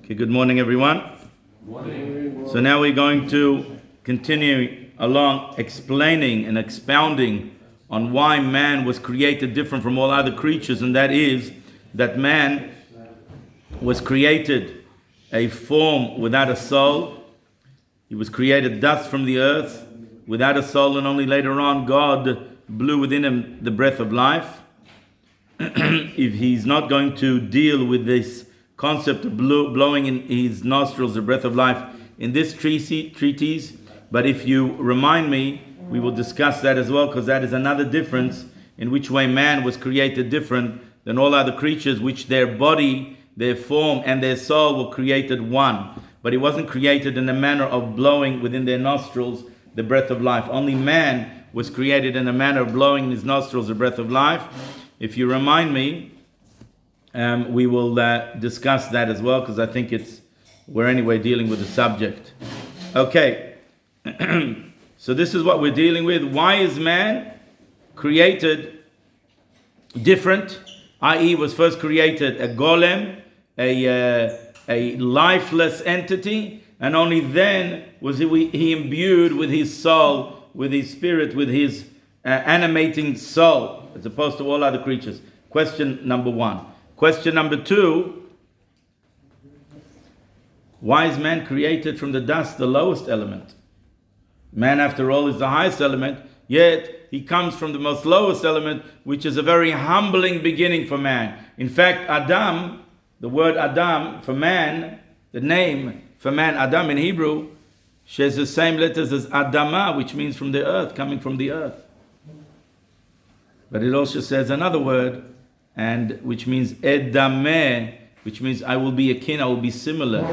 Okay, good morning, everyone. Morning. So now we're going to continue along explaining and expounding on why man was created different from all other creatures, and that is that man was created a form without a soul. He was created dust from the earth without a soul, and only later on God blew within him the breath of life. If he's not going to deal with this concept of blowing in his nostrils the breath of life in this treatise, but if you remind me, we will discuss that as well, because that is another difference in which way man was created different than all other creatures, which their body, their form, and their soul were created one. But he wasn't created in a manner of blowing within their nostrils the breath of life. Only man was created in a manner of blowing in his nostrils the breath of life. If you remind me, we will discuss that as well, because I think we're anyway dealing with the subject. Okay, so this is what we're dealing with. Why is man created different? I.e., was first created a golem, a lifeless entity, and only then was he imbued with his soul, with his spirit, with his animating soul, as opposed to all other creatures. Question number one. Question number two, why is man created from the dust, the lowest element? Man, after all, is the highest element, yet he comes from the most lowest element, which is a very humbling beginning for man. In fact, Adam, the word Adam for man, the name for man, Adam in Hebrew, shares the same letters as Adama, which means from the earth, coming from the earth. But it also says another word, and which means edameh, which means I will be akin, I will be similar.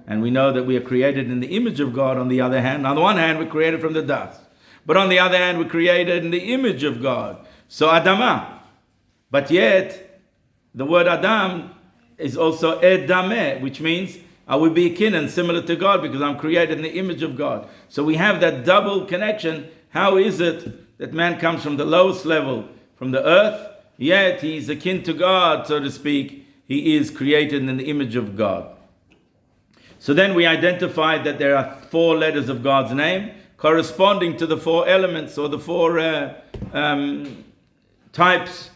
And we know that we are created in the image of God. On the other hand, on the one hand, we're created from the dust, but on the other hand, we're created in the image of God. So Adama, but yet the word Adam is also edameh, which means I will be akin and similar to God because I'm created in the image of God. So we have that double connection. How is it that man comes from the lowest level, from the earth, yet he's akin to God, so to speak? He is created in the image of God. So then we identified that there are 4 letters of God's name corresponding to the 4 elements, or the 4 types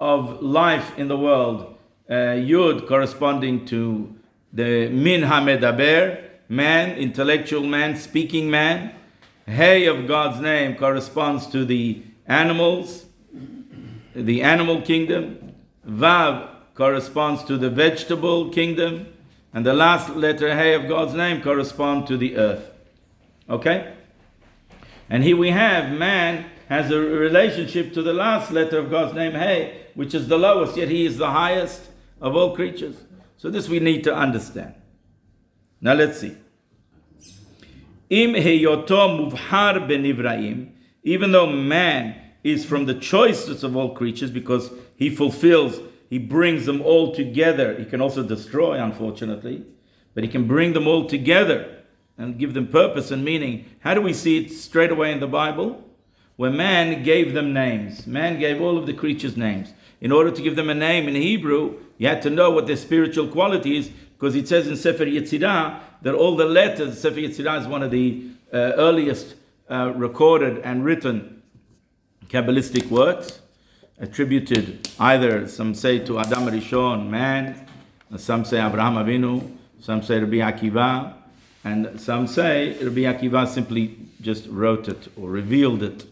of life in the world. Yud corresponding to the Min HaMedaber, man, intellectual man, speaking man. Hey of God's name corresponds to the animals, the animal kingdom. Vav corresponds to the vegetable kingdom. And the last letter, Hey of God's name, corresponds to the earth. Okay? And here we have, man has a relationship to the last letter of God's name, Hey, which is the lowest, yet he is the highest of all creatures. So this we need to understand. Now let's see. Im heyoto muvhar benivraim, even though man is from the choicest of all creatures, because he brings them all together. He can also destroy, unfortunately, but he can bring them all together and give them purpose and meaning. How do we see it straight away in the Bible? When man gave them names. Man gave all of the creatures names. In order to give them a name in Hebrew, you had to know what their spiritual quality is, because it says in Sefer Yetzirah that all the letters, Sefer Yetzirah is one of the earliest recorded and written Kabbalistic works, attributed either, some say, to Adam Rishon, man, some say Abraham Avinu, some say Rabbi Akiva, and some say Rabbi Akiva simply just wrote it or revealed it.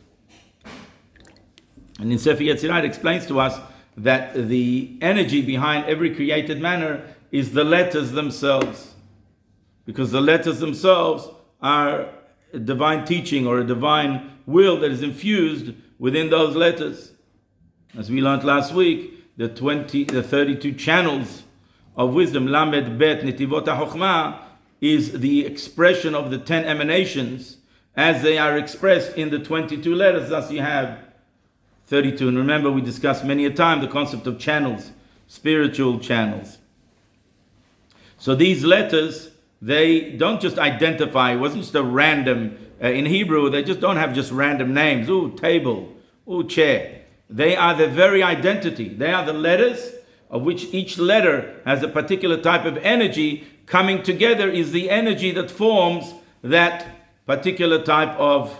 And in Sefer Yetzirah it explains to us that the energy behind every created manner is the letters themselves, because the letters themselves are a divine teaching or a divine will that is infused within those letters. As we learned last week, the 32 channels of wisdom, Lamed Bet Nitivot HaChochmah, is the expression of the 10 emanations as they are expressed in the 22 letters. Thus you have 32. And remember, we discussed many a time the concept of channels, spiritual channels. So these letters, they don't just identify, it wasn't just a random, in Hebrew, they just don't have just random names. Ooh, table, ooh, chair. They are the very identity. They are the letters of which each letter has a particular type of energy coming together is the energy that forms that particular type of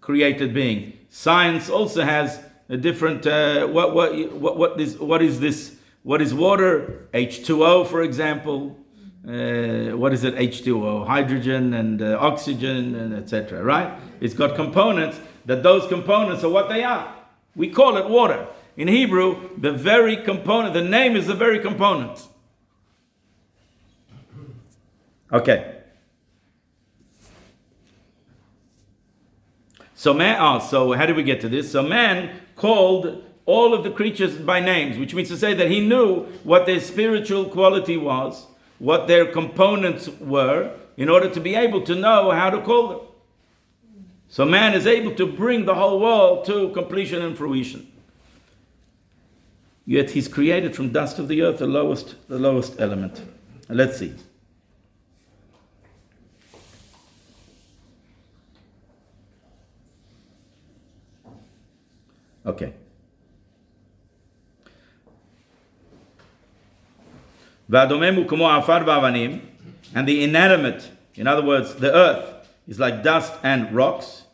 created being. Science also has a different. What is this? What is water? H2O, for example. What is it? H2O, hydrogen and oxygen, and etc. Right? It's got components. Those components are what they are. We call it water. In Hebrew, the very component. The name is the very component. Okay. So how did we get to this? So man called all of the creatures by names, which means to say that he knew what their spiritual quality was, what their components were, in order to be able to know how to call them. So man is able to bring the whole world to completion and fruition. Yet he's created from dust of the earth, the lowest element. Let's see. Okay. And the inanimate, in other words, the earth, is like dust and rocks.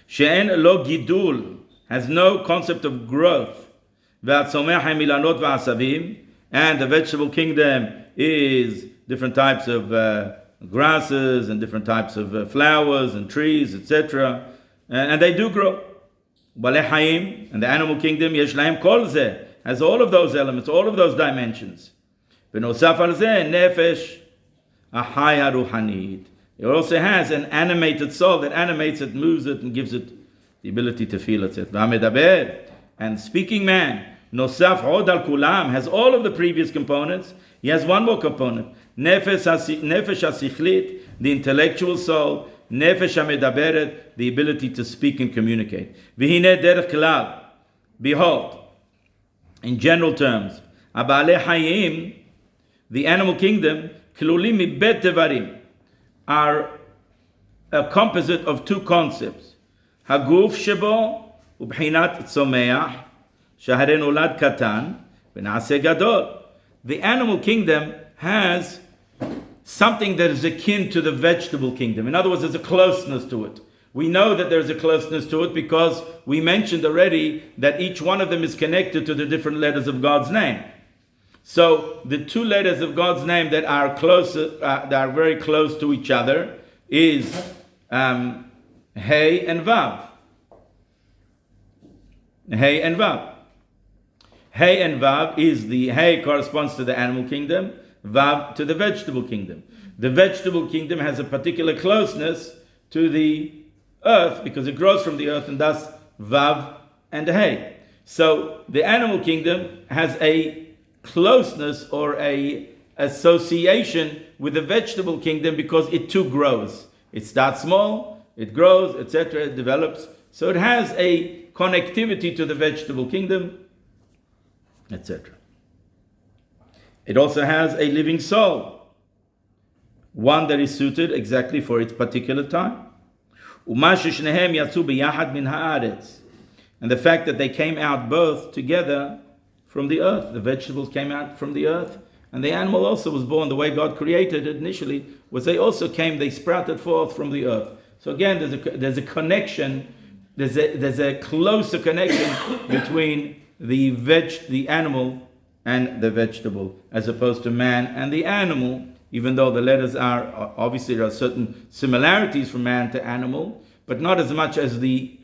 She'en lo gidul, has no concept of growth. And the vegetable kingdom is different types of grasses and different types of flowers and trees, etc. And they do grow. And the animal kingdom, yesh lahem kol zeh, has all of those elements, all of those dimensions. B'nosaf al zeh, nefesh ahaya ruhanit. It also has an animated soul that animates it, moves it, and gives it the ability to feel it. And speaking man, nosaf od al kulam, has all of the previous components. He has one more component. Nefesh hasichlit, the intellectual soul. Nefesh hamedaberet, the ability to speak and communicate. V'hineh derech klal, behold, in general terms, abale hayim, the animal kingdom, klulim mibet devarim, are a composite of two concepts. Haguf shebo ubhinat tzomeach, shahare nolad katan, v'naaseh gadol. The animal kingdom has something that is akin to the vegetable kingdom. In other words, there's a closeness to it. We know that there's a closeness to it because we mentioned already that each one of them is connected to the different letters of God's name. So the two letters of God's name that are close, that are very close to each other, is Hey and Vav. Hey and Vav. Hey and Vav is the Hey corresponds to the animal kingdom, Vav to the vegetable kingdom. The vegetable kingdom has a particular closeness to the earth because it grows from the earth, and thus Vav and Hey. So the animal kingdom has a closeness or a association with the vegetable kingdom because it too grows. It starts small, it grows, etc., it develops. So it has a connectivity to the vegetable kingdom, etc. It also has a living soul, one that is suited exactly for its particular time. And the fact that they came out both together from the earth. The vegetables came out from the earth, and the animal also was born. The way God created it initially was they also came, they sprouted forth from the earth. So again, there's a connection, there's a closer connection between the animal and the vegetable, as opposed to man and the animal, even though the letters are, obviously there are certain similarities from man to animal, but not as much as the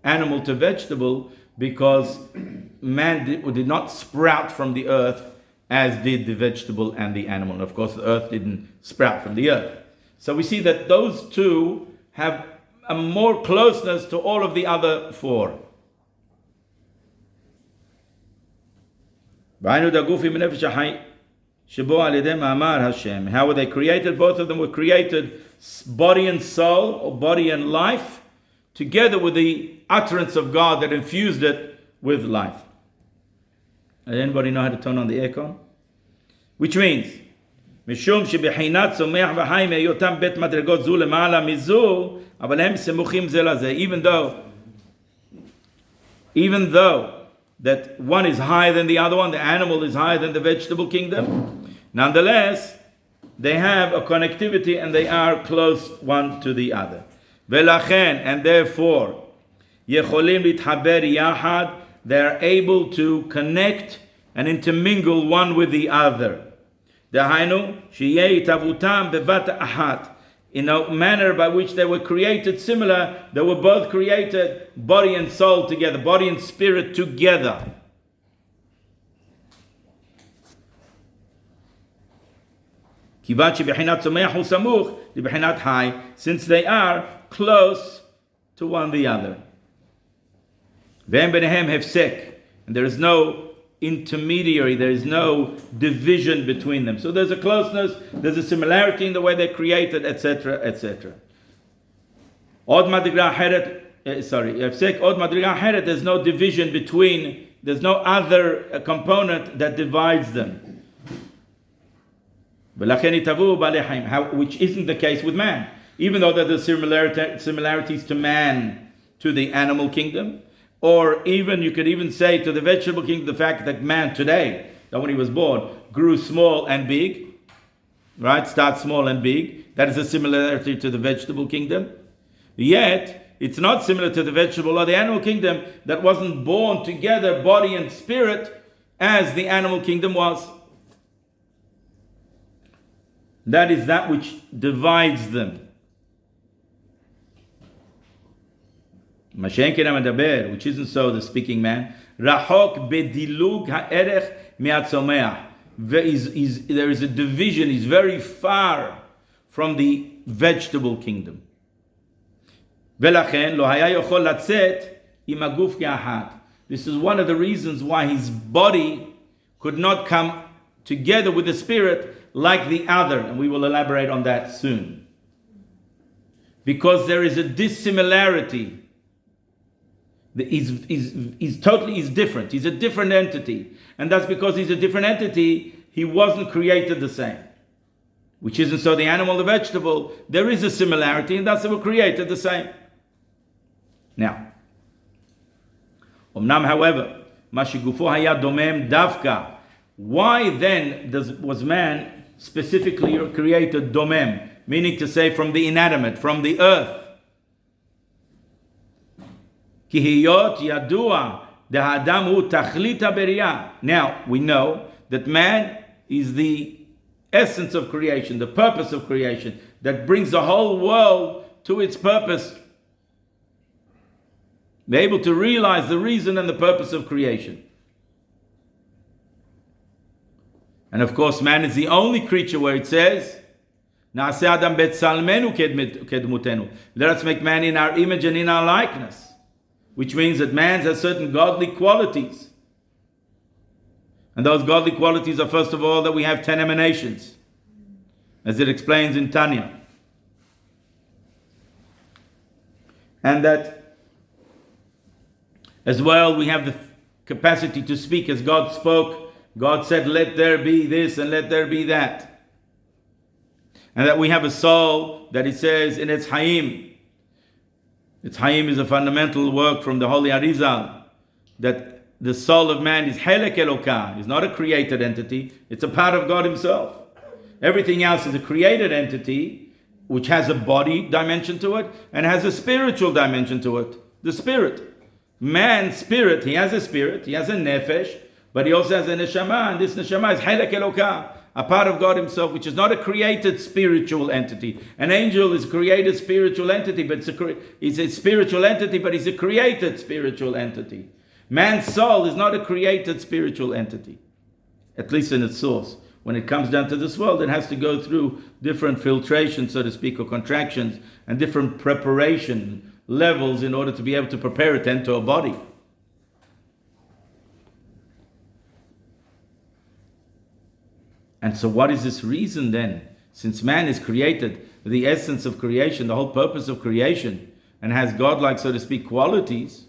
animal to vegetable, because man did not sprout from the earth as did the vegetable and the animal. And of course, the earth didn't sprout from the earth. So we see that those two have a more closeness to all of the other four. How were they created? Both of them were created body and soul, or body and life, together with the utterance of God that infused it with life. Does anybody know how to turn on the aircon? Which means, משום שבחינת צומח וחי מהיותם בית מדרגות זו למעלה מזו, אבל הם סמוכים זה לזה. Even though that one is higher than the other one, the animal is higher than the vegetable kingdom. Nonetheless, they have a connectivity and they are close one to the other. Velachen, and therefore, yecholim lithaber yahad, they are able to connect and intermingle one with the other. Dahainu, sheyeh tavutam bevat ahat, in a manner by which they were created similar, they were both created body and soul together, body and spirit together. Since they are close to one the other. And there is no intermediary, there is no division between them. So there's a closeness, there's a similarity in the way they're created, etc., etc. There's no division between, there's no other component that divides them. Which isn't the case with man. Even though there's similarities to man, to the animal kingdom, or even you could even say to the vegetable kingdom, the fact that man today, that when he was born, grew small and big, right? Start small and big. That is a similarity to the vegetable kingdom. Yet, it's not similar to the vegetable or the animal kingdom that wasn't born together, body and spirit, as the animal kingdom was. That is that which divides them. Which isn't so the speaking man. Rahok bedilug ha'erech mi'atzomeach. There is a division, he's very far from the vegetable kingdom. Velachen lo haya yochol latzet im haguf ka'ahat. This is one of the reasons why his body could not come together with the spirit like the other, and we will elaborate on that soon. Because there is a dissimilarity. He's different. He's a different entity. And that's because he's a different entity, he wasn't created the same. Which isn't so the animal, the vegetable. There is a similarity, and thus they were created the same. Now, Omnam, however, Mashigufo haya domem davka. Why then was man specifically created domem, meaning to say from the inanimate, from the earth? Now we know that man is the essence of creation, the purpose of creation, that brings the whole world to its purpose. They're able to realize the reason and the purpose of creation. And of course, man is the only creature where it says, let us make man in our image and in our likeness. Which means that man has certain godly qualities. And those godly qualities are, first of all, that we have 10 emanations, as it explains in Tanya. And that, as well, we have the capacity to speak as God spoke. God said, let there be this and let there be that. And that we have a soul that it says in its Hayim. Its Hayim is a fundamental work from the Holy Arizal, that the soul of man is Helek Elokah, is not a created entity, it's a part of God himself. Everything else is a created entity, which has a body dimension to it, and has a spiritual dimension to it, the spirit. Man's spirit, he has a spirit, he has a nefesh, but he also has a neshama, and this neshama is Helek Elokah, a part of God himself, which is not a created spiritual entity. An angel is a created spiritual entity, but it's a spiritual entity, but it's a created spiritual entity. Man's soul is not a created spiritual entity, at least in its source. When it comes down to this world, it has to go through different filtrations, so to speak, or contractions, and different preparation levels in order to be able to prepare it to enter a body. And so what is this reason then? Since man is created, the essence of creation, the whole purpose of creation, and has godlike, so to speak, qualities,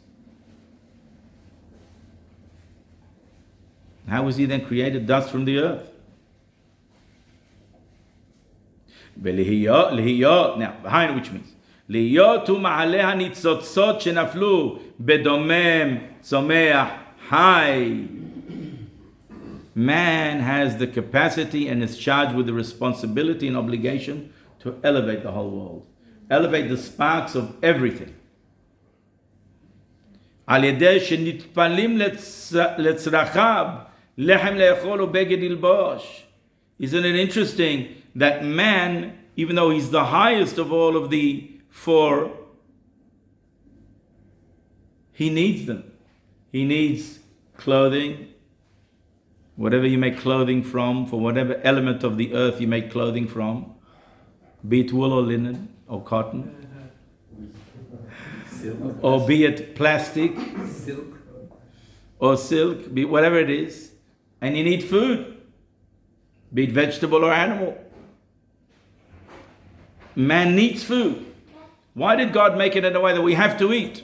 how was he then created dust from the earth? Now, behind which means, להיות ומעלה הניצוצות שנפלו בדומם צומח high. Man has the capacity and is charged with the responsibility and obligation to elevate the whole world. Elevate the sparks of everything. על ידי שנטפלים לצרכיו, לחם לאכול ובגד ללבוש. Isn't it interesting that man, even though he's the highest of all of the four, he needs them. He needs clothing, whatever you make clothing from, for whatever element of the earth you make clothing from, be it wool or linen or cotton, or be it plastic, silk, or silk, be whatever it is, and you need food, be it vegetable or animal. Man needs food. Why did God make it in a way that we have to eat?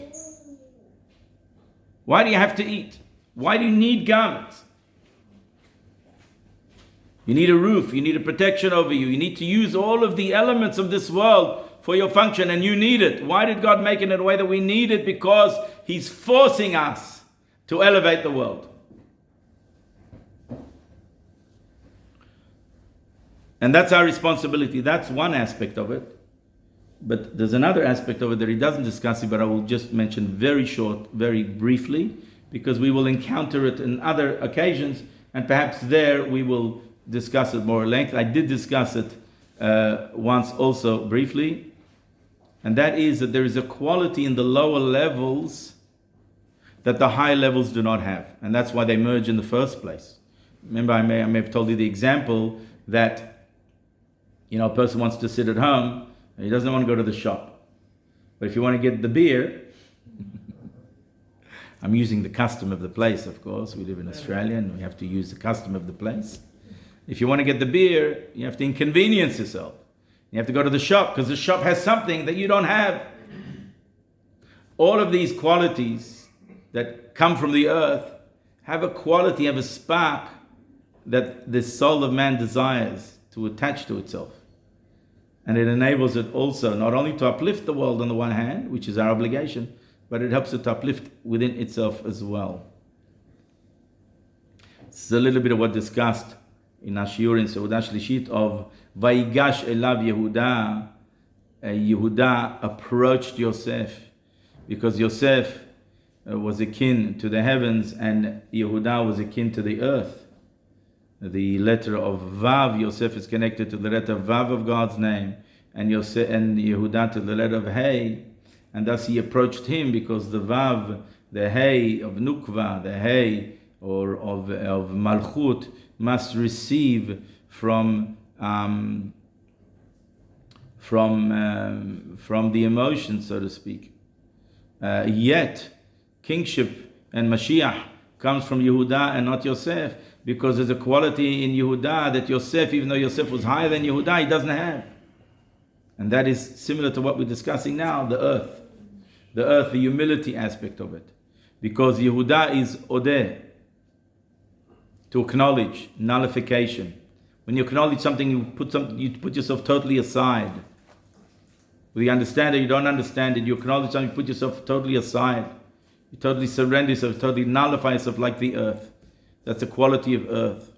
Why do you have to eat? Why do you need garments? You need a roof, you need a protection over you, you need to use all of the elements of this world for your function, and you need it. Why did God make it in a way that we need it? Because He's forcing us to elevate the world. And that's our responsibility. That's one aspect of it. But there's another aspect of it that he doesn't discuss it, but I will just mention very short, very briefly, because we will encounter it in other occasions, and perhaps there we will discuss it more at length. I did discuss it once also briefly, and that is that there is a quality in the lower levels that the high levels do not have, and that's why they merge in the first place. Remember, I may have told you the example that, a person wants to sit at home, and he doesn't want to go to the shop. But if you want to get the beer, I'm using the custom of the place, of course. We live in Australia and we have to use the custom of the place. If you want to get the beer, you have to inconvenience yourself. You have to go to the shop because the shop has something that you don't have. All of these qualities that come from the earth have a quality, have a spark that the soul of man desires to attach to itself. And it enables it also not only to uplift the world on the one hand, which is our obligation, but it helps it to uplift within itself as well. This is a little bit of what discussed in our shiur in Seudah Shlishit of Vayigash Elav Yehuda. Yehuda approached Yosef because Yosef was akin to the heavens and Yehuda was akin to the earth. The letter of Vav, Yosef is connected to the letter Vav of God's name, and Yosef and Yehuda to the letter of Hey, and thus he approached him because the Vav, the Hey of Nukva, the Hey or of Malchut must receive from the emotion, so to speak. Yet kingship and Mashiach comes from Yehuda and not Yosef, because there's a quality in Yehuda that Yosef, even though Yosef was higher than Yehuda, he doesn't have. And that is similar to what we're discussing now, the earth. The earth, the humility aspect of it. Because Yehuda is odeh, to acknowledge, nullification. When you acknowledge something, you put yourself totally aside. Whether you understand it, you don't understand it, you acknowledge something, you put yourself totally aside. You totally surrender yourself, totally nullify yourself like the earth. That's the quality of earth.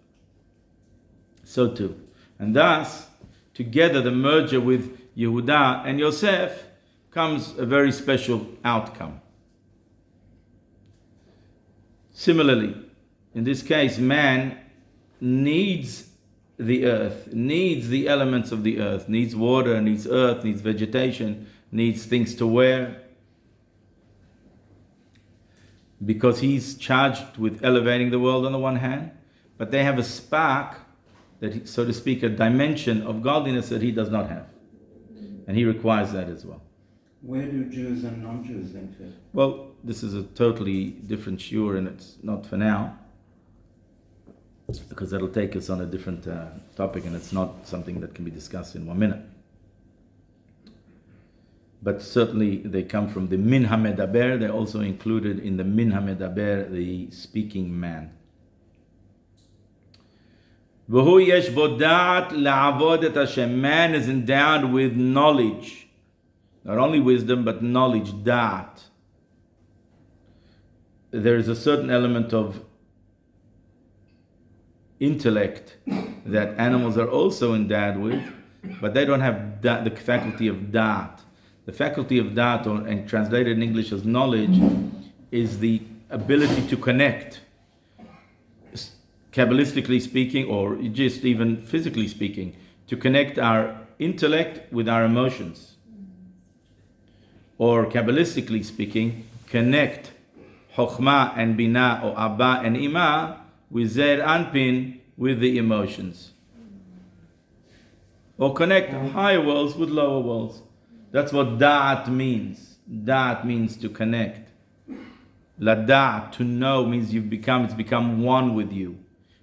So too. And thus, together the merger with Yehuda and Yosef comes a very special outcome. Similarly, in this case, man needs the earth, needs the elements of the earth, needs water, needs earth, needs vegetation, needs things to wear, because he's charged with elevating the world on the one hand, but they have a spark, that, so to speak, a dimension of godliness that he does not have. And he requires that as well. Where do Jews and non-Jews then fit? Well, this is a totally different shiur, and it's not for now, because that'll take us on a different topic, and it's not something that can be discussed in 1 minute. But certainly they come from the Min HaMedaber. They're also included in the Min HaMedaber, the speaking man. V'hu yesh bo da'at la'avod et Hashem. Man is endowed with knowledge. Not only wisdom, but knowledge, da'at. there is a certain element of intellect that animals are also endowed with, but they don't have the faculty of da'at. The faculty of da'at, and translated in English as knowledge, is the ability to connect, Kabbalistically speaking, or just even physically speaking, to connect our intellect with our emotions. Or Kabbalistically speaking, connect Chokhmah and Binah, or Abba and Ima, with Zer Anpin, with the emotions. Or connect higher worlds with lower worlds. That's what Da'at means. Da'at means to connect. Lada'at, to know, means it's become one with you.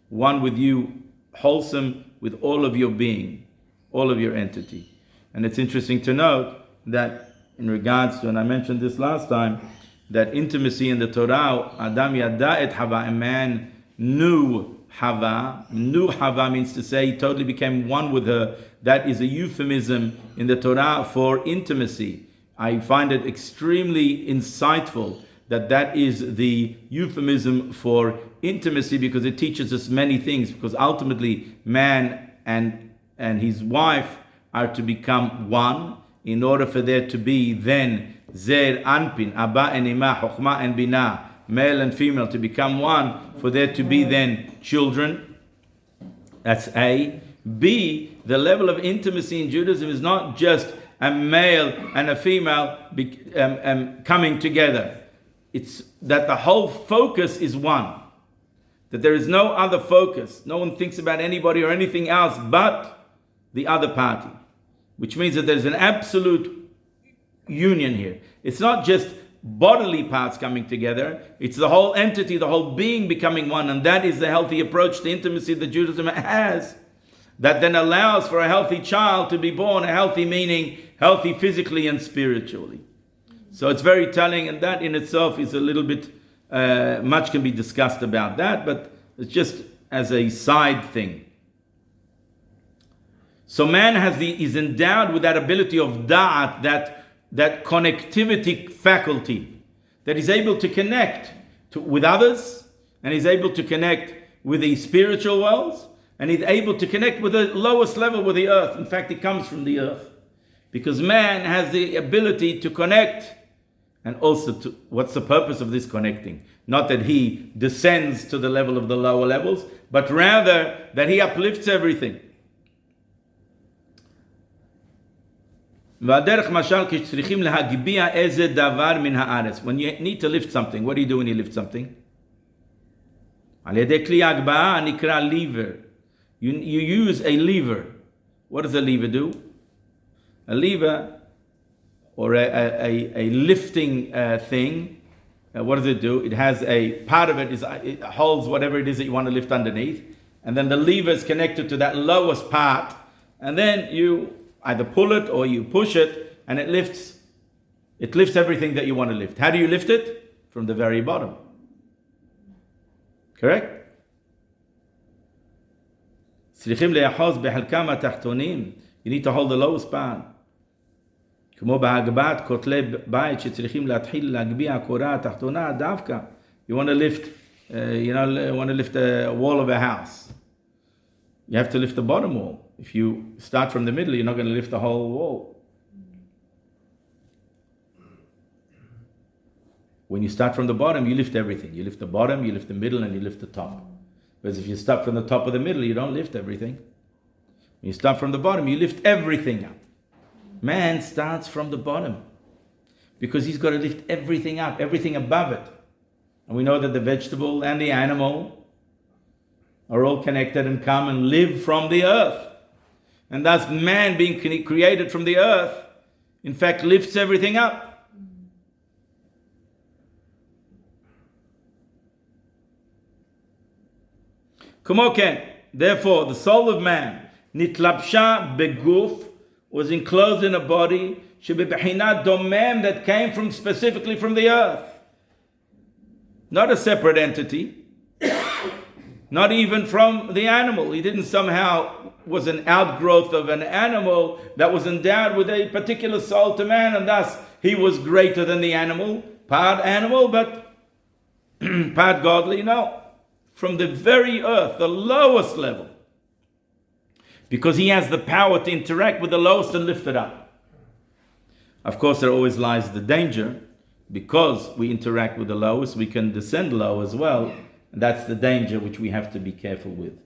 One with you, wholesome with all of your being, all of your entity. And it's interesting to note that in regards to, and I mentioned this last time, that intimacy in the Torah, Adam yada et Hava, a man knew Hava. Knew Hava means to say he totally became one with her. That is a euphemism in the Torah for intimacy. I find it extremely insightful that is the euphemism for intimacy, because it teaches us many things, because ultimately man and his wife are to become one in order for there to be then Zer Anpin, Abba and Ima, Chokhmah and Binah, male and female, to become one, for there to be then children. That's A. B, the level of intimacy in Judaism is not just a male and a female coming together. It's that the whole focus is one. That there is no other focus. No one thinks about anybody or anything else but the other party. Which means that there's an absolute union here. It's not just bodily parts coming together. It's the whole entity, the whole being becoming one. And that is the healthy approach to intimacy that Judaism has. That then allows for a healthy child to be born. A healthy meaning, healthy physically and spiritually. So it's very telling, and that in itself is a little bit, much can be discussed about that, but it's just as a side thing. So man is endowed with that ability of da'at, that connectivity faculty, that he's able to connect with others, and he's able to connect with the spiritual worlds, and he's able to connect with the lowest level, with the earth. In fact, it comes from the earth. Because man has the ability to connect. And also, what's the purpose of this connecting? Not that he descends to the level of the lower levels, but rather that he uplifts everything. When you need to lift something, what do you do when you lift something? Lever. You use a lever. What does a lever do? A lever, or a lifting thing, what does it do? It has a part of it holds whatever it is that you want to lift underneath, and then the lever is connected to that lowest part, and then you either pull it or you push it, and it lifts everything that you want to lift. How do you lift it? From the very bottom. Correct? You need to hold the lowest part. כמו בהגבהת כותלי בית שצריכים להתחיל להגביה הקורה התחתונה דווקא. You want to lift, a wall of a house. You have to lift the bottom wall. If you start from the middle, you're not going to lift the whole wall. When you start from the bottom, you lift everything. You lift the bottom, you lift the middle, and you lift the top. Whereas if you start from the top of the middle, you don't lift everything. When you start from the bottom, you lift everything up. Man starts from the bottom because he's got to lift everything up, everything above it. And we know that the vegetable and the animal are all connected and come and live from the earth. And thus man being created from the earth, in fact, lifts everything up. Therefore, the soul of man, nitlapsha beguf, was enclosed in a body shebebechinat domem, that came specifically from the earth. Not a separate entity, not even from the animal. He didn't somehow was an outgrowth of an animal that was endowed with a particular soul to man, and thus he was greater than the animal, part animal, but Part godly? No. From the very earth, the lowest level. Because he has the power to interact with the lowest and lift it up. Of course, there always lies the danger. Because we interact with the lowest, we can descend low as well. And that's the danger which we have to be careful with.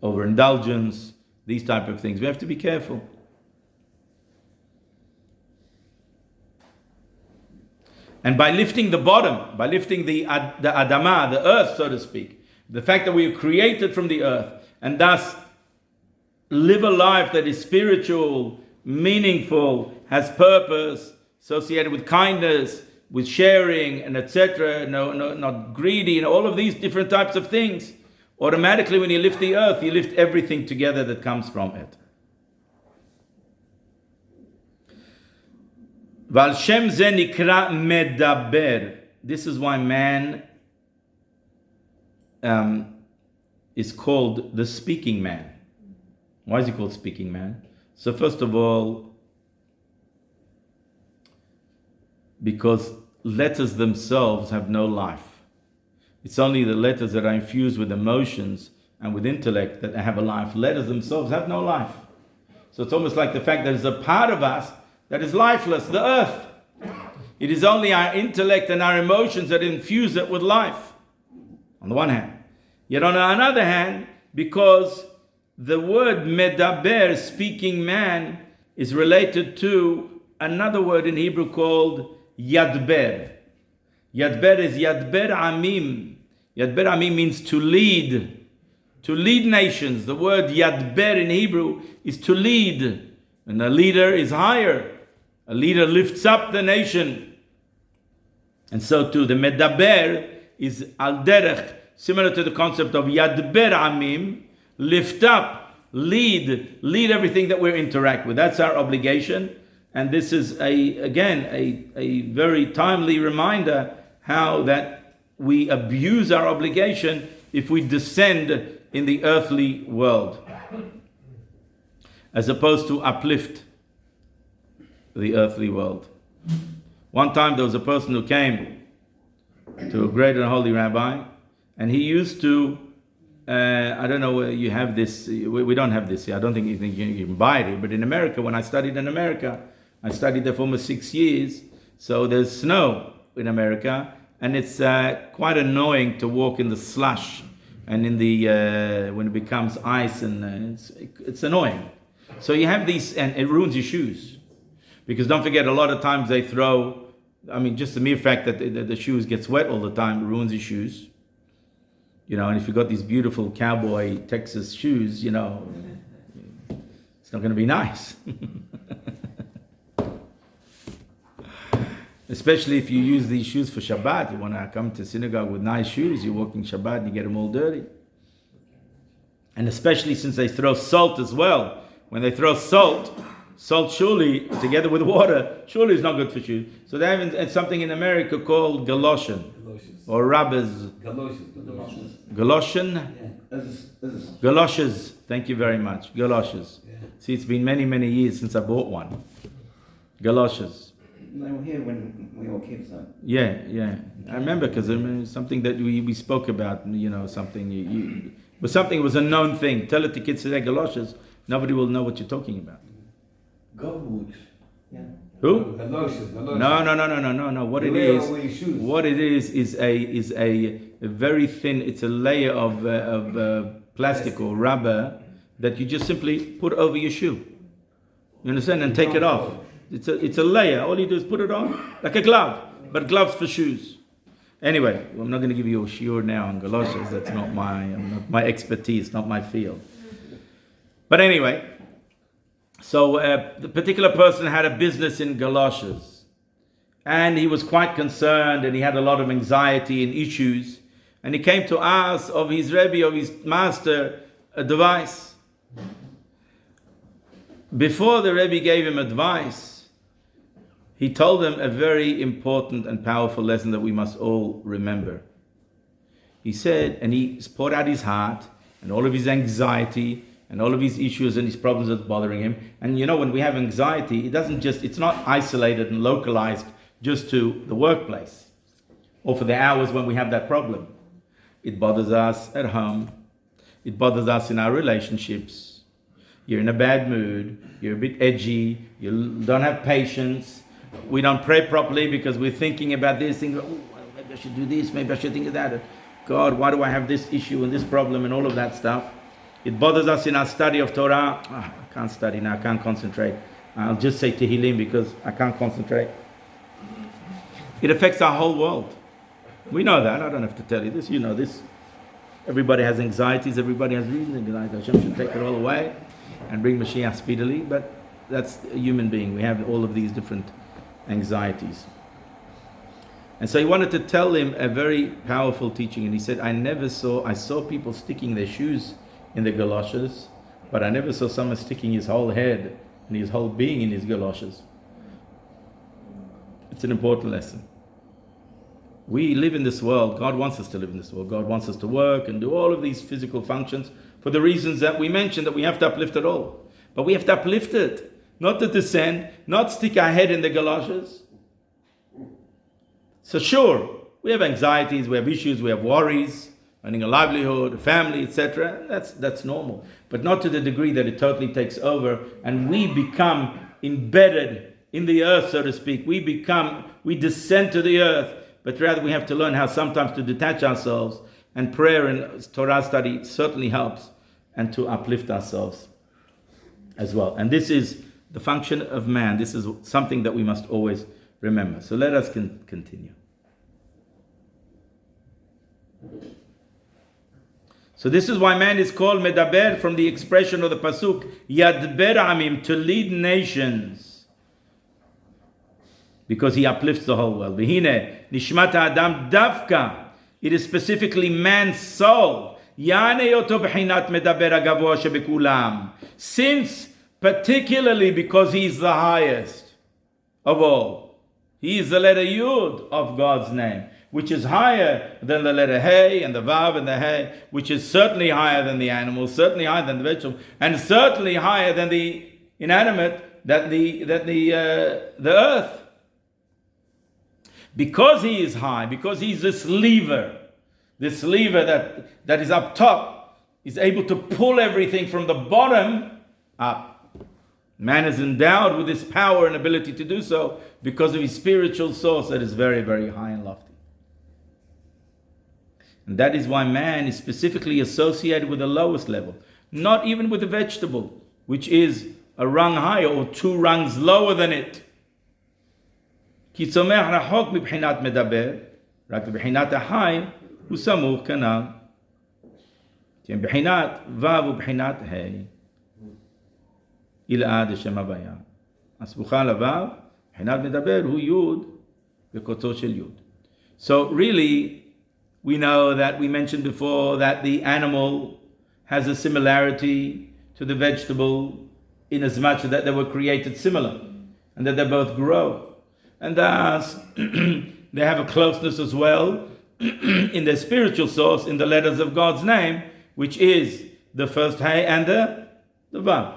Overindulgence, these type of things. We have to be careful. And by lifting the bottom, by lifting the Adamah, the earth, so to speak, the fact that we are created from the earth, and thus live a life that is spiritual, meaningful, has purpose, associated with kindness, with sharing, and etc., not greedy, and all of these different types of things, automatically when you lift the earth, you lift everything together that comes from it. Val Shem ze nikra medaber. This is why man is called the speaking man. Why is he called speaking man? So first of all, because letters themselves have no life. It's only the letters that are infused with emotions and with intellect that have a life. Letters themselves have no life. So it's almost like the fact that there's a part of us that is lifeless, the earth. It is only our intellect and our emotions that infuse it with life, on the one hand. Yet on another hand, because the word medaber, speaking man, is related to another word in Hebrew called yadber. Yadber is yadber amim. Yadber amim means to lead nations. The word yadber in Hebrew is to lead. And a leader is higher. A leader lifts up the nation. And so too, the medaber is al derech, similar to the concept of yadber amim, lift up, lead everything that we interact with. That's our obligation. And this is a very timely reminder how that we abuse our obligation if we descend in the earthly world, as opposed to uplift the earthly world. One time there was a person who came to a great and holy rabbi, and he used to, I don't know whether you have this, we don't have this here, I don't think you can buy it here, but in America, when I studied in America, I studied there for almost 6 years, so there's snow in America, and it's quite annoying to walk in the slush, and in the when it becomes ice, and it's annoying. So you have these, and it ruins your shoes. Because don't forget, a lot of times they throw, just the mere fact that the shoes gets wet all the time ruins your shoes. And if you've got these beautiful cowboy Texas shoes, it's not going to be nice. Especially if you use these shoes for Shabbat. You want to come to synagogue with nice shoes, you're walking Shabbat and you get them all dirty. And especially since they throw salt as well. When they throw salt surely, together with water, surely is not good for shoes. So they have something in America called galoshin, or rabbis. Galoshin? Galoshes. Thank you very much. Galoshes. Yeah. See, it's been many, many years since I bought one. Galoshes. They were here when we were kids, though. Yeah. I remember because something that we spoke about, something, but something was a known thing. Tell it to kids today, galoshes, nobody will know what you're talking about. Goat boots. Yeah. Who? Galoshes. No. What it is a very thin. It's a layer of plastic or rubber that you just simply put over your shoe. You understand? And take it off. It's a layer. All you do is put it on like a glove, but gloves for shoes. Anyway, I'm not going to give you a shiur now on galoshes. That's not my expertise, not my field. But anyway. So the particular person had a business in galoshes, and he was quite concerned, and he had a lot of anxiety and issues, and he came to ask of his Rebbe, of his master, advice. Before the Rebbe gave him advice, he told him a very important and powerful lesson that we must all remember. He said, and he poured out his heart and all of his anxiety and all of his issues and his problems that's bothering him. And when we have anxiety, it's not isolated and localized just to the workplace. or for the hours when we have that problem. It bothers us at home. It bothers us in our relationships. You're in a bad mood. You're a bit edgy. You don't have patience. We don't pray properly because we're thinking about this, thinking, oh, maybe I should do this, maybe I should think of that. God, why do I have this issue and this problem and all of that stuff? It bothers us in our study of Torah. I can't study now, I can't concentrate. I'll just say Tehillim because I can't concentrate. It affects our whole world. We know that. I don't have to tell you this. You know this. Everybody has anxieties. Everybody has reasons. Hashem should take it all away and bring Mashiach speedily. But that's a human being. We have all of these different anxieties. And so he wanted to tell him a very powerful teaching. And he said, I saw people sticking their shoes in the galoshes, but I never saw someone sticking his whole head and his whole being in his galoshes. It's an important lesson. We live in this world. God wants us to live in this world. God wants us to work and do all of these physical functions for the reasons that we mentioned, that we have to uplift it all. But we have to uplift it, not to descend, not stick our head in the galoshes. So sure, we have anxieties, we have issues, we have worries, earning a livelihood, a family, etc. That's normal. But not to the degree that it totally takes over and we become embedded in the earth, so to speak. We descend to the earth. But rather we have to learn how sometimes to detach ourselves, and prayer and Torah study certainly helps, and to uplift ourselves as well. And this is the function of man. This is something that we must always remember. So let us continue. So this is why man is called Medaber, from the expression of the Pasuk, Yadber Amim, to lead nations. Because he uplifts the whole world. V'hine, nishmat ha'adam davka. It is specifically man's soul. Yane yoto b'chinat medaber ha'gavoa shebekulam. Since, particularly because he is the highest of all. He is the letter Yud of God's name, which is higher than the letter Hey and the Vav and the Hey, which is certainly higher than the animal, certainly higher than the vegetable, and certainly higher than the inanimate, than the earth. Because he is high, because he's this lever that is up top, is able to pull everything from the bottom up. Man is endowed with this power and ability to do so because of his spiritual source that is very, very high and lofty. And that is why man is specifically associated with the lowest level, not even with the vegetable, which is a rung higher or two rungs lower than it. כי צומח רחוק מבחינת מדבר, רק בבחינת החי הוא סמוך כנ"ל. כי מבחינת ו' ובחינת ה' אלעד השם הוויה. הסמוכה לו', מבחינת מדבר הוא י' וקוצו של י'. So really, we know that we mentioned before that the animal has a similarity to the vegetable in as much that they were created similar and that they both grow. And thus, they have a closeness as well in their spiritual source, in the letters of God's name, which is the first Hey and the Vav.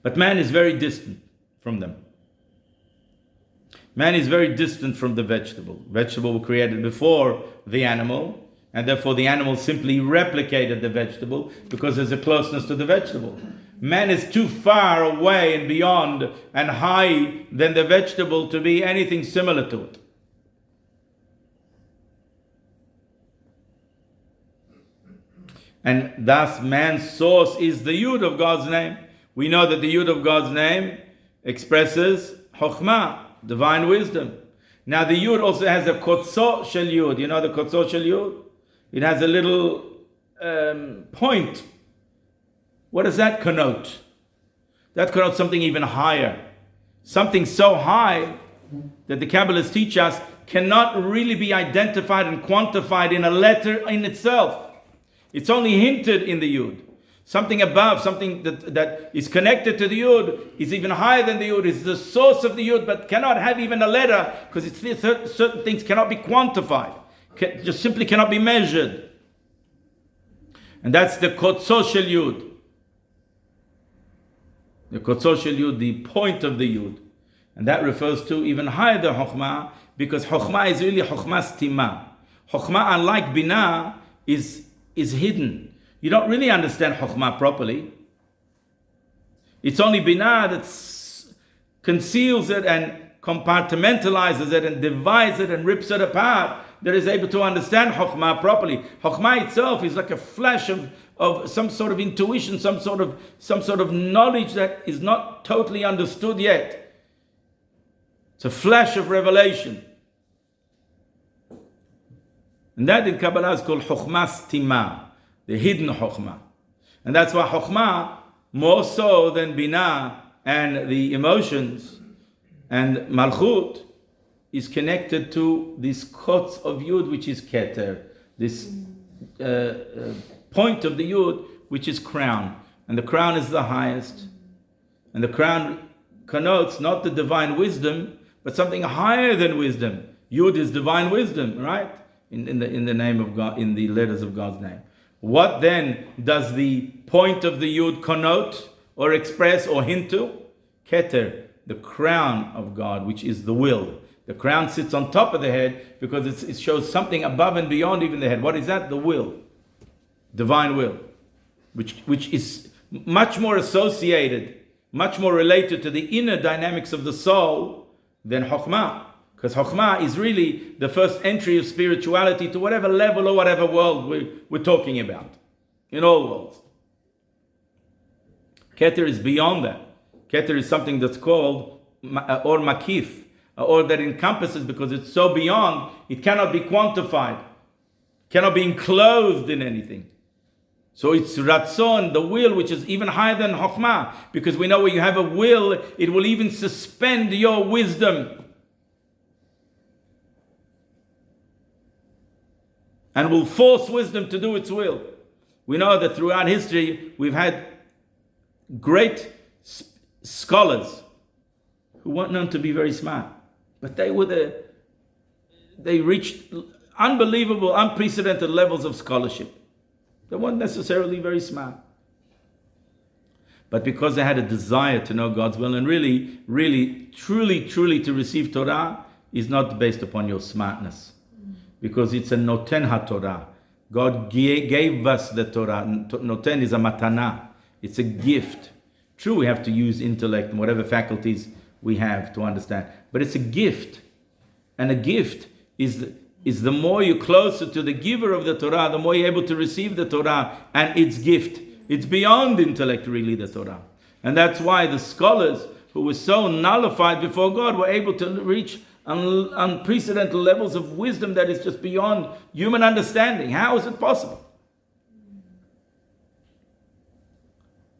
But man is very distant from them. Man is very distant from the vegetable. Vegetable was created before the animal, and therefore the animal simply replicated the vegetable because there's a closeness to the vegetable. Man is too far away and beyond and high than the vegetable to be anything similar to it. And thus man's source is the Yud of God's name. We know that the Yud of God's name expresses Chokhmah, divine wisdom. Now the Yud also has a Kotso Shel Yud. You know the Kotso Shel Yud? It has a little point. What does that connote? That connotes something even higher. Something so high that the Kabbalists teach us cannot really be identified and quantified in a letter in itself. It's only hinted in the Yud. Something above, something that is connected to the Yud, is even higher than the Yud, is the source of the Yud, but cannot have even a letter, because certain things cannot be quantified, just simply cannot be measured. And that's the Kotso Shel Yud. The Kotso Shel Yud, the point of the Yud. And that refers to even higher than Chokhmah, because Chokhmah is really Chokhmah Stima. Chokhmah, unlike Binah, is hidden. You don't really understand Chokhmah properly. It's only Binah that conceals it and compartmentalizes it and divides it and rips it apart, that is able to understand Chokhmah properly. Chokhmah itself is like a flash of some sort of intuition, some sort of knowledge that is not totally understood yet. It's a flash of revelation. And that in Kabbalah is called Chokhmah Stima, the hidden Chokhmah. And that's why Chokhmah, more so than Binah and the emotions and Malchut, is connected to this Kotz of Yud, which is Keter, this point of the Yud, which is crown. And the crown is the highest. And the crown connotes not the divine wisdom, but something higher than wisdom. Yud is divine wisdom, right? In the name of God, in the letters of God's name. What then does the point of the Yud connote or express or hint to? Keter, the crown of God, which is the will. The crown sits on top of the head because it shows something above and beyond even the head. What is that? The will. Divine will. Which is much more associated, much more related to the inner dynamics of the soul than Chokhmah. Because Chokhmah is really the first entry of spirituality to whatever level or whatever world we're talking about. In all worlds. Keter is beyond that. Keter is something that's called or makif, or that encompasses, because it's so beyond, it cannot be quantified, cannot be enclosed in anything. So it's Ratzon, the will, which is even higher than Chokhmah, because we know when you have a will, it will even suspend your wisdom and will force wisdom to do its will. We know that throughout history, we've had great scholars who weren't known to be very smart, but they reached unbelievable, unprecedented levels of scholarship. They weren't necessarily very smart, but because they had a desire to know God's will, and really, truly to receive Torah is not based upon your smartness, because it's a noten ha-Torah. God gave us the Torah. Noten is a matana. It's a gift. True, we have to use intellect and whatever faculties we have to understand, but it's a gift. And a gift is the more you're closer to the giver of the Torah, the more you're able to receive the Torah and its gift. It's beyond intellect, really, the Torah. And that's why the scholars who were so nullified before God were able to reach unprecedented levels of wisdom that is just beyond human understanding. How is it possible?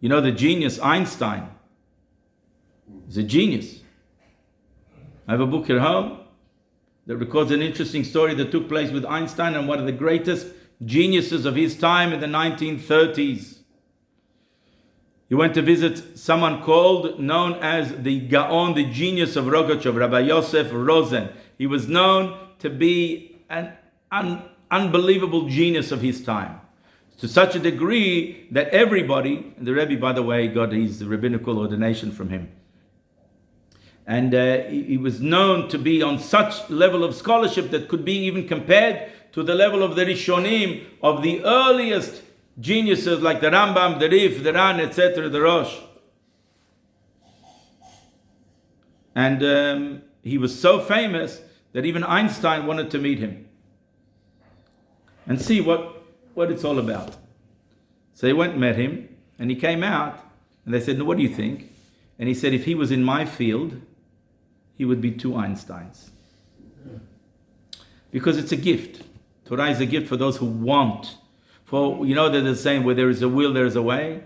You know, the genius Einstein is a genius. I have a book at home that records an interesting story that took place with Einstein and one of the greatest geniuses of his time in the 1930s. He went to visit someone known as the Gaon, the genius of Rogachev, Rabbi Yosef Rosen. He was known to be an unbelievable genius of his time, to such a degree that everybody, and the Rebbe, by the way, got his rabbinical ordination from him. And he was known to be on such level of scholarship that could be even compared to the level of the Rishonim, of the earliest geniuses like the Rambam, the Rif, the Ran, etc., the Rosh. And he was so famous that even Einstein wanted to meet him and see what it's all about. So he went and met him, and he came out, and they said, "No, what do you think?" And he said, "If he was in my field, he would be two Einsteins." Because it's a gift. Torah is a gift for those who want. For, you know that they're saying, where there is a will, there is a way.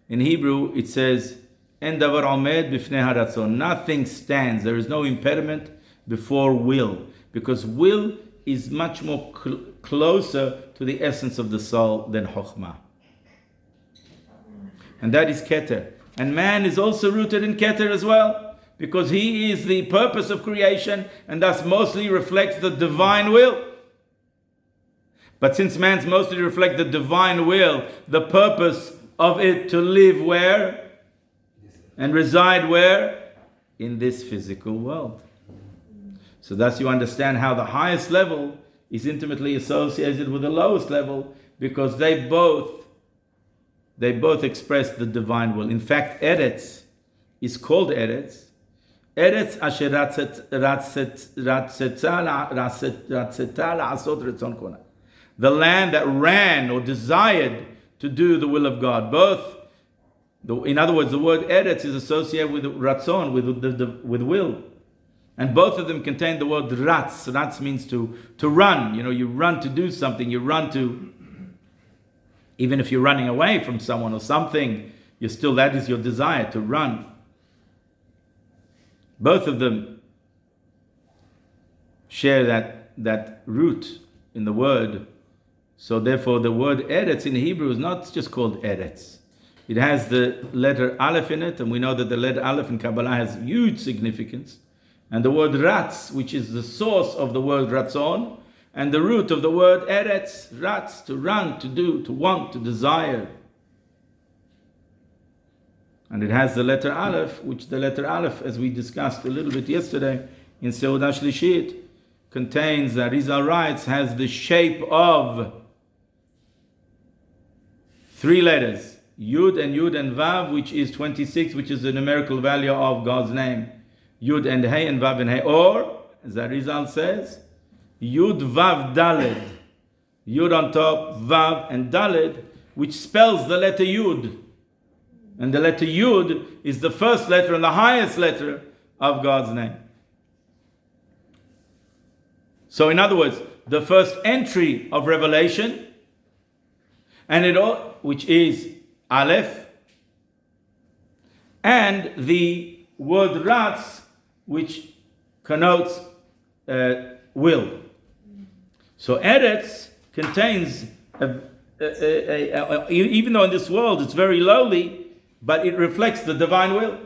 In Hebrew, it says, "En davar omed bifnei haratzon." Nothing stands. There is no impediment before will. Because will is much more closer to the essence of the soul than Chokhmah. And that is Keter. And man is also rooted in Keter as well, because he is the purpose of creation and thus mostly reflects the divine will. But since man's mostly reflect the divine will, the purpose of it to live where? And reside where? In this physical world. So thus you understand how the highest level is intimately associated with the lowest level, because they both express the divine will. In fact, Eretz is called Eretz. Eretz asher ratzeta la'asot retzon kona. The land that ran or desired to do the will of God. In other words, the word Eretz is associated with ratzon, with will. And both of them contain the word ratz. Ratz means to run. You run to do something. You run to, even if you're running away from someone or something, that is your desire, to run. Both of them share that root in the word. So therefore the word Eretz in Hebrew is not just called Eretz. It has the letter Aleph in it, and we know that the letter Aleph in Kabbalah has huge significance. And the word Ratz, which is the source of the word Ratzon, and the root of the word Eretz, Ratz, to run, to do, to want, to desire. And it has the letter Aleph, which the letter Aleph, as we discussed a little bit yesterday in Seudah Shlishit, contains, Arizal writes, has the shape of 3 letters, Yud and Vav, which is 26, which is the numerical value of God's name. Yud and Hey and Vav and Hey. Or, as Arizal says, Yud Vav Daled. Yud on top, Vav and Daled, which spells the letter Yud. And the letter Yud is the first letter and the highest letter of God's name. So in other words, the first entry of revelation, which is Aleph, and the word Ratz, which connotes will. So Eretz contains, even though in this world it's very lowly, but it reflects the divine will.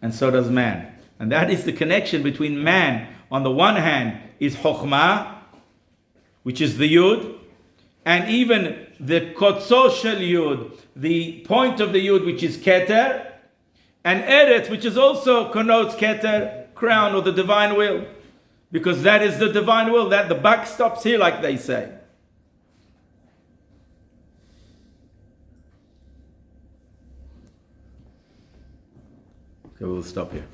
And so does man. And that is the connection between man. On the one hand is Chokhmah, which is the Yud, and even the Kotzo Shel Yud, the point of the Yud, which is Keter, and Eretz, which is also connotes Keter, crown, or the divine will. Because that is the divine will, that the buck stops here, like they say. Okay, we'll stop here.